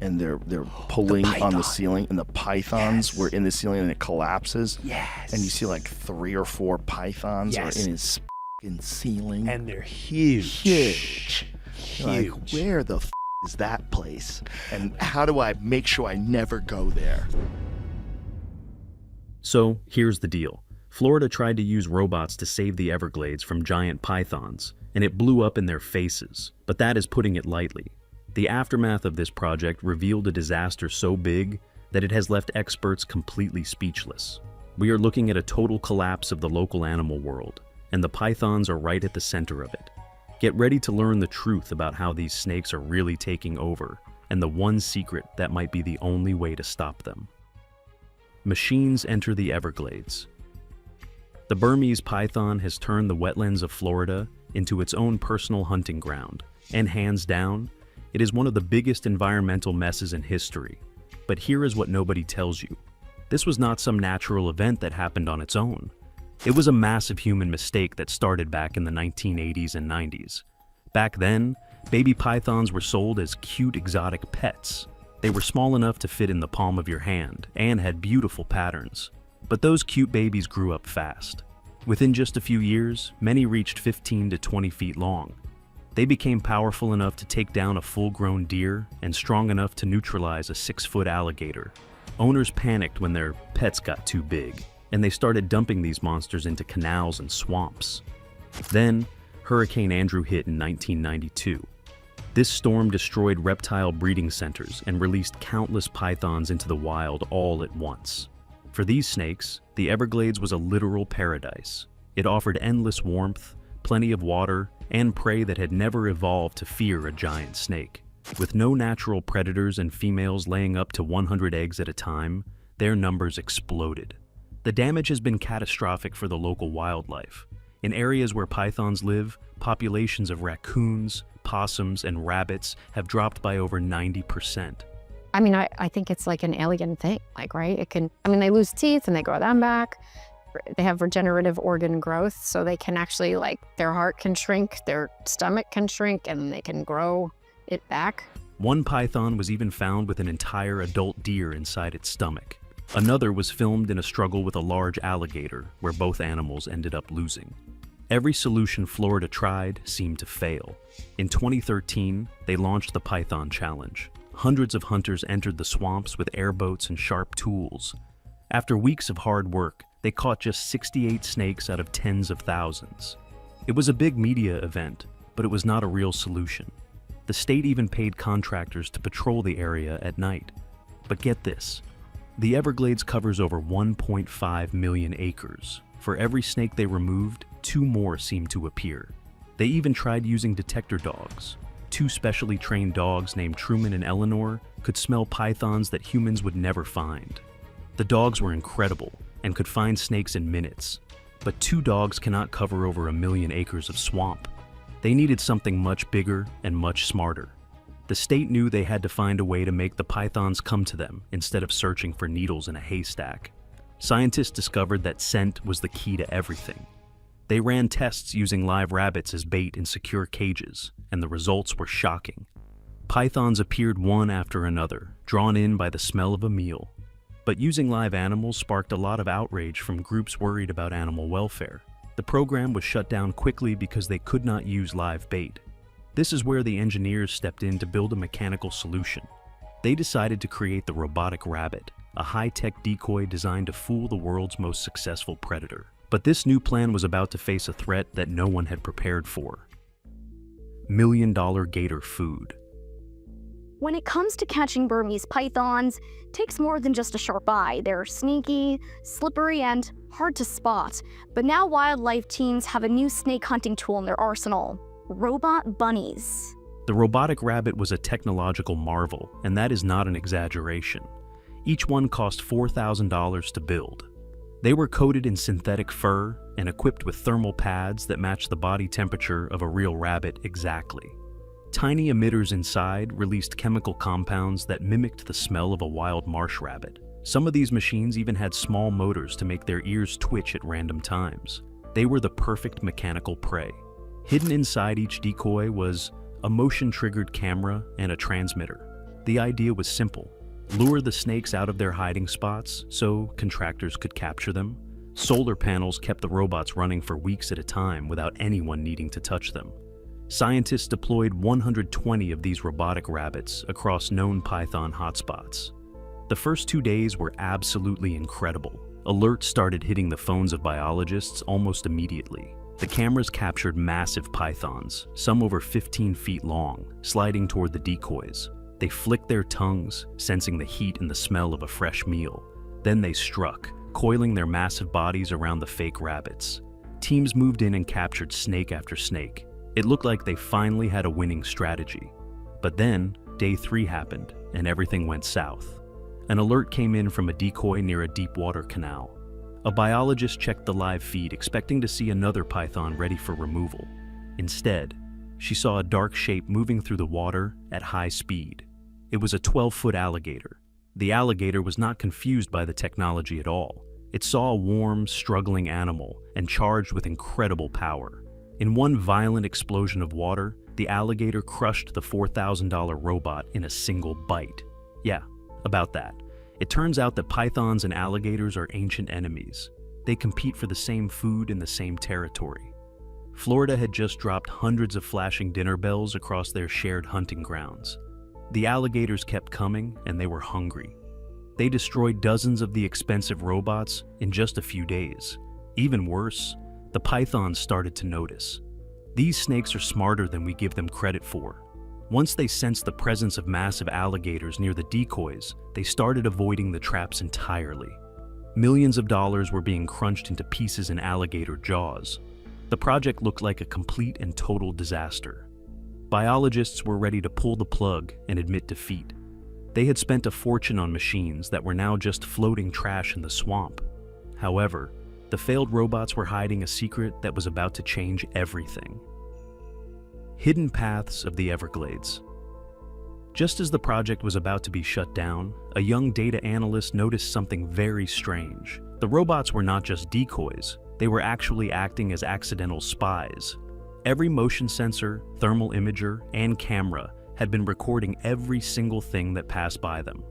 and they're pulling on the ceiling, and the pythons were in the ceiling, and it collapses. Yes. And you see like 3 or 4 pythons are in his ceiling. And they're huge. Huge. Like, where the is that place? And how do I make sure I never go there? So here's the deal. Florida tried to use robots to save the Everglades from giant pythons, and it blew up in their faces, but that is putting it lightly. The aftermath of this project revealed a disaster so big that it has left experts completely speechless. We are looking at a total collapse of the local animal world, and the pythons are right at the center of it. Get ready to learn the truth about how these snakes are really taking over, and the one secret that might be the only way to stop them. Machines enter the Everglades. The Burmese python has turned the wetlands of Florida into its own personal hunting ground, and hands down, it is one of the biggest environmental messes in history. But here is what nobody tells you. This was not some natural event that happened on its own. It was a massive human mistake that started back in the 1980s and 90s. Back then, baby pythons were sold as cute exotic pets. They were small enough to fit in the palm of your hand and had beautiful patterns. But those cute babies grew up fast. Within just a few years, many reached 15 to 20 feet long. They became powerful enough to take down a full-grown deer and strong enough to neutralize a 6-foot alligator. Owners panicked when their pets got too big, and they started dumping these monsters into canals and swamps. Then, Hurricane Andrew hit in 1992. This storm destroyed reptile breeding centers and released countless pythons into the wild all at once. For these snakes, the Everglades was a literal paradise. It offered endless warmth, plenty of water, and prey that had never evolved to fear a giant snake. With no natural predators and females laying up to 100 eggs at a time, their numbers exploded. The damage has been catastrophic for the local wildlife. In areas where pythons live, populations of raccoons, possums, and rabbits have dropped by over 90%. I mean, I think it's like an alien thing, like, right? They lose teeth and they grow them back. They have regenerative organ growth, so they can actually, like, their heart can shrink, their stomach can shrink, and they can grow it back. One python was even found with an entire adult deer inside its stomach. Another was filmed in a struggle with a large alligator, where both animals ended up losing. Every solution Florida tried seemed to fail. In 2013, they launched the Python Challenge. Hundreds of hunters entered the swamps with airboats and sharp tools. After weeks of hard work, they caught just 68 snakes out of tens of thousands. It was a big media event, but it was not a real solution. The state even paid contractors to patrol the area at night. But get this, the Everglades covers over 1.5 million acres. For every snake they removed, 2 more seemed to appear. They even tried using detector dogs. 2 specially trained dogs named Truman and Eleanor could smell pythons that humans would never find. The dogs were incredible and could find snakes in minutes, but 2 dogs cannot cover over 1 million acres of swamp. They needed something much bigger and much smarter. The state knew they had to find a way to make the pythons come to them instead of searching for needles in a haystack. Scientists discovered that scent was the key to everything. They ran tests using live rabbits as bait in secure cages, and the results were shocking. Pythons appeared one after another, drawn in by the smell of a meal. But using live animals sparked a lot of outrage from groups worried about animal welfare. The program was shut down quickly because they could not use live bait. This is where the engineers stepped in to build a mechanical solution. They decided to create the robotic rabbit, a high-tech decoy designed to fool the world's most successful predator. But this new plan was about to face a threat that no one had prepared for. $1,000,000 gator food. When it comes to catching Burmese pythons, it takes more than just a sharp eye. They're sneaky, slippery, and hard to spot. But now wildlife teams have a new snake hunting tool in their arsenal: robot bunnies. The robotic rabbit was a technological marvel, and that is not an exaggeration. Each one cost $4,000 to build. They were coated in synthetic fur and equipped with thermal pads that matched the body temperature of a real rabbit exactly. Tiny emitters inside released chemical compounds that mimicked the smell of a wild marsh rabbit. Some of these machines even had small motors to make their ears twitch at random times. They were the perfect mechanical prey. Hidden inside each decoy was a motion-triggered camera and a transmitter. The idea was simple. Lure the snakes out of their hiding spots so contractors could capture them. Solar panels kept the robots running for weeks at a time without anyone needing to touch them. Scientists deployed 120 of these robotic rabbits across known python hotspots. The first 2 days were absolutely incredible. Alerts started hitting the phones of biologists almost immediately. The cameras captured massive pythons, some over 15 feet long, sliding toward the decoys. They flicked their tongues, sensing the heat and the smell of a fresh meal. Then they struck, coiling their massive bodies around the fake rabbits. Teams moved in and captured snake after snake. It looked like they finally had a winning strategy. But then, day 3 happened, and everything went south. An alert came in from a decoy near a deep water canal. A biologist checked the live feed, expecting to see another python ready for removal. Instead, she saw a dark shape moving through the water at high speed. It was a 12-foot alligator. The alligator was not confused by the technology at all. It saw a warm, struggling animal and charged with incredible power. In one violent explosion of water, the alligator crushed the $4,000 robot in a single bite. Yeah, about that. It turns out that pythons and alligators are ancient enemies. They compete for the same food in the same territory. Florida had just dropped hundreds of flashing dinner bells across their shared hunting grounds. The alligators kept coming, and they were hungry. They destroyed dozens of the expensive robots in just a few days. Even worse, the pythons started to notice. These snakes are smarter than we give them credit for. Once they sensed the presence of massive alligators near the decoys, they started avoiding the traps entirely. Millions of dollars were being crunched into pieces in alligator jaws. The project looked like a complete and total disaster. Biologists were ready to pull the plug and admit defeat. They had spent a fortune on machines that were now just floating trash in the swamp. However, the failed robots were hiding a secret that was about to change everything. Hidden paths of the Everglades. Just as the project was about to be shut down, a young data analyst noticed something very strange. The robots were not just decoys, they were actually acting as accidental spies. Every motion sensor, thermal imager, and camera had been recording every single thing that passed by them.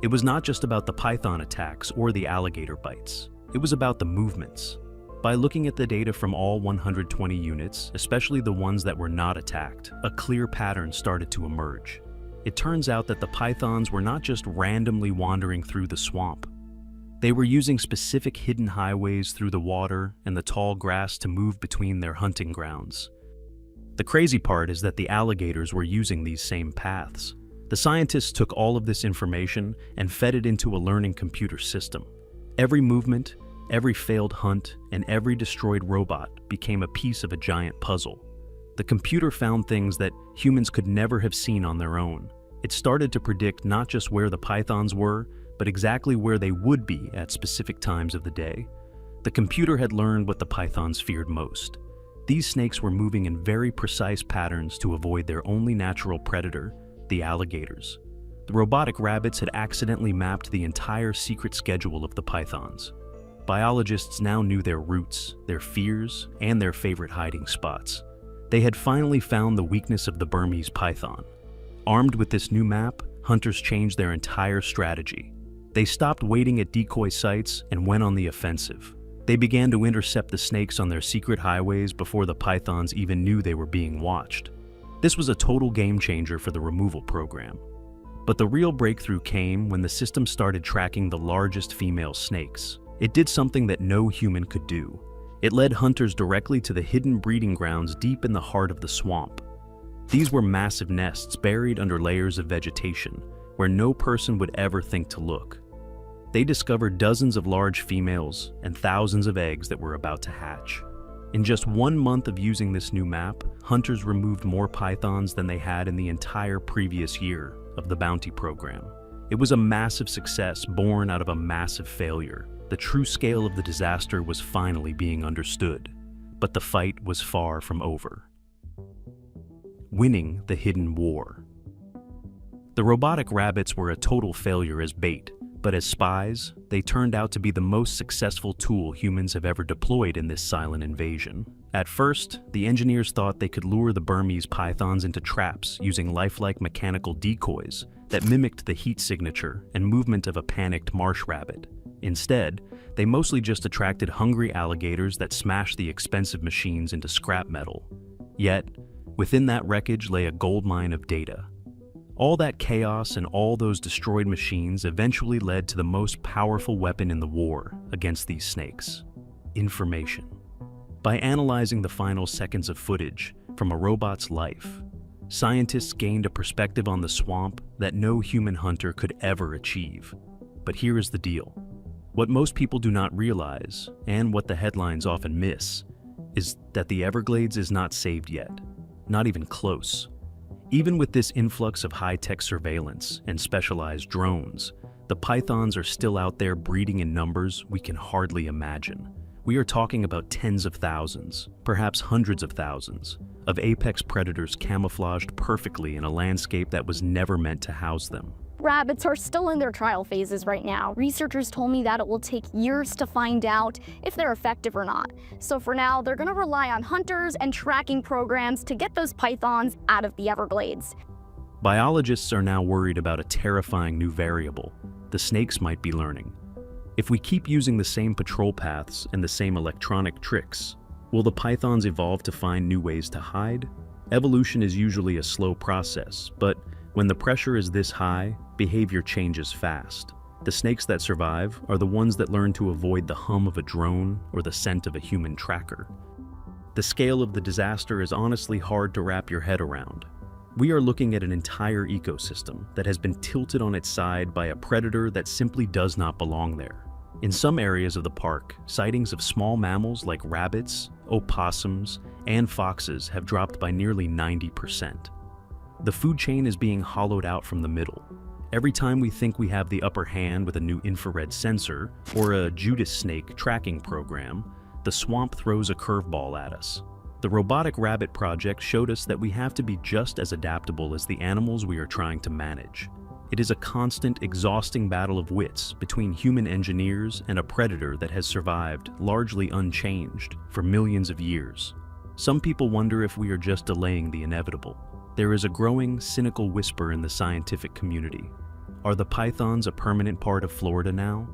It was not just about the python attacks or the alligator bites. It was about the movements. By looking at the data from all 120 units, especially the ones that were not attacked, a clear pattern started to emerge. It turns out that the pythons were not just randomly wandering through the swamp. They were using specific hidden highways through the water and the tall grass to move between their hunting grounds. The crazy part is that the alligators were using these same paths. The scientists took all of this information and fed it into a learning computer system. Every movement, every failed hunt, and every destroyed robot became a piece of a giant puzzle. The computer found things that humans could never have seen on their own. It started to predict not just where the pythons were, but exactly where they would be at specific times of the day. The computer had learned what the pythons feared most. These snakes were moving in very precise patterns to avoid their only natural predator, the alligators. The robotic rabbits had accidentally mapped the entire secret schedule of the pythons. Biologists now knew their routes, their fears, and their favorite hiding spots. They had finally found the weakness of the Burmese python. Armed with this new map, hunters changed their entire strategy. They stopped waiting at decoy sites and went on the offensive. They began to intercept the snakes on their secret highways before the pythons even knew they were being watched. This was a total game changer for the removal program. But the real breakthrough came when the system started tracking the largest female snakes. It did something that no human could do. It led hunters directly to the hidden breeding grounds deep in the heart of the swamp. These were massive nests buried under layers of vegetation, where no person would ever think to look. They discovered dozens of large females and thousands of eggs that were about to hatch. In just 1 month of using this new map, hunters removed more pythons than they had in the entire previous year of the bounty program. It was a massive success born out of a massive failure. The true scale of the disaster was finally being understood, but the fight was far from over. Winning the hidden war. The robotic rabbits were a total failure as bait, but as spies, they turned out to be the most successful tool humans have ever deployed in this silent invasion. At first, the engineers thought they could lure the Burmese pythons into traps using lifelike mechanical decoys that mimicked the heat signature and movement of a panicked marsh rabbit. Instead, they mostly just attracted hungry alligators that smashed the expensive machines into scrap metal. Yet, within that wreckage lay a goldmine of data. All that chaos and all those destroyed machines eventually led to the most powerful weapon in the war against these snakes: information. By analyzing the final seconds of footage from a robot's life, scientists gained a perspective on the swamp that no human hunter could ever achieve. But here is the deal. What most people do not realize, and what the headlines often miss, is that the Everglades is not saved yet. Not even close. Even with this influx of high-tech surveillance and specialized drones, the pythons are still out there breeding in numbers we can hardly imagine. We are talking about tens of thousands, perhaps hundreds of thousands, of apex predators camouflaged perfectly in a landscape that was never meant to house them. Rabbits are still in their trial phases right now. Researchers told me that it will take years to find out if they're effective or not. So for now, they're gonna rely on hunters and tracking programs to get those pythons out of the Everglades. Biologists are now worried about a terrifying new variable the snakes might be learning. If we keep using the same patrol paths and the same electronic tricks, will the pythons evolve to find new ways to hide? Evolution is usually a slow process, but when the pressure is this high, behavior changes fast. The snakes that survive are the ones that learn to avoid the hum of a drone or the scent of a human tracker. The scale of the disaster is honestly hard to wrap your head around. We are looking at an entire ecosystem that has been tilted on its side by a predator that simply does not belong there. In some areas of the park, sightings of small mammals like rabbits, opossums, and foxes have dropped by nearly 90%. The food chain is being hollowed out from the middle. Every time we think we have the upper hand with a new infrared sensor or a Judas snake tracking program, the swamp throws a curveball at us. The robotic rabbit project showed us that we have to be just as adaptable as the animals we are trying to manage. It is a constant, exhausting battle of wits between human engineers and a predator that has survived, largely unchanged, for millions of years. Some people wonder if we are just delaying the inevitable. There is a growing, cynical whisper in the scientific community. Are the pythons a permanent part of Florida now?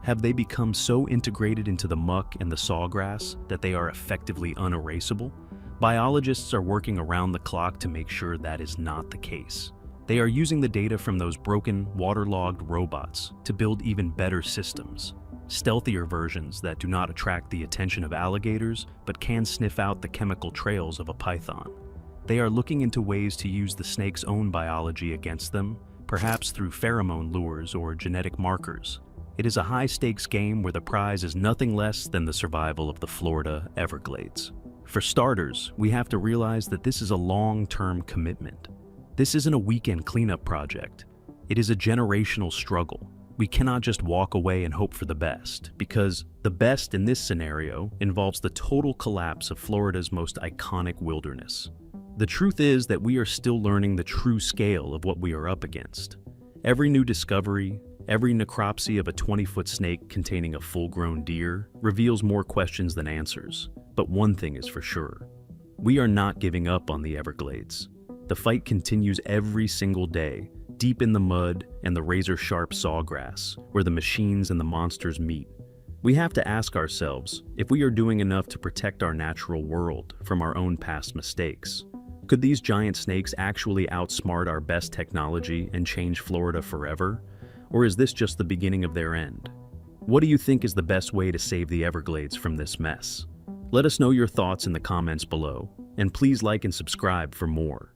Have they become so integrated into the muck and the sawgrass that they are effectively unerasable? Biologists are working around the clock to make sure that is not the case. They are using the data from those broken, waterlogged robots to build even better systems, stealthier versions that do not attract the attention of alligators but can sniff out the chemical trails of a python. They are looking into ways to use the snake's own biology against them, perhaps through pheromone lures or genetic markers. It is a high-stakes game where the prize is nothing less than the survival of the Florida Everglades. For starters, we have to realize that this is a long-term commitment. This isn't a weekend cleanup project. It is a generational struggle. We cannot just walk away and hope for the best, because the best in this scenario involves the total collapse of Florida's most iconic wilderness. The truth is that we are still learning the true scale of what we are up against. Every new discovery, every necropsy of a 20-foot snake containing a full-grown deer reveals more questions than answers. But one thing is for sure. We are not giving up on the Everglades. The fight continues every single day, deep in the mud and the razor-sharp sawgrass, where the machines and the monsters meet. We have to ask ourselves if we are doing enough to protect our natural world from our own past mistakes. Could these giant snakes actually outsmart our best technology and change Florida forever? Or is this just the beginning of their end? What do you think is the best way to save the Everglades from this mess? Let us know your thoughts in the comments below, and please like and subscribe for more.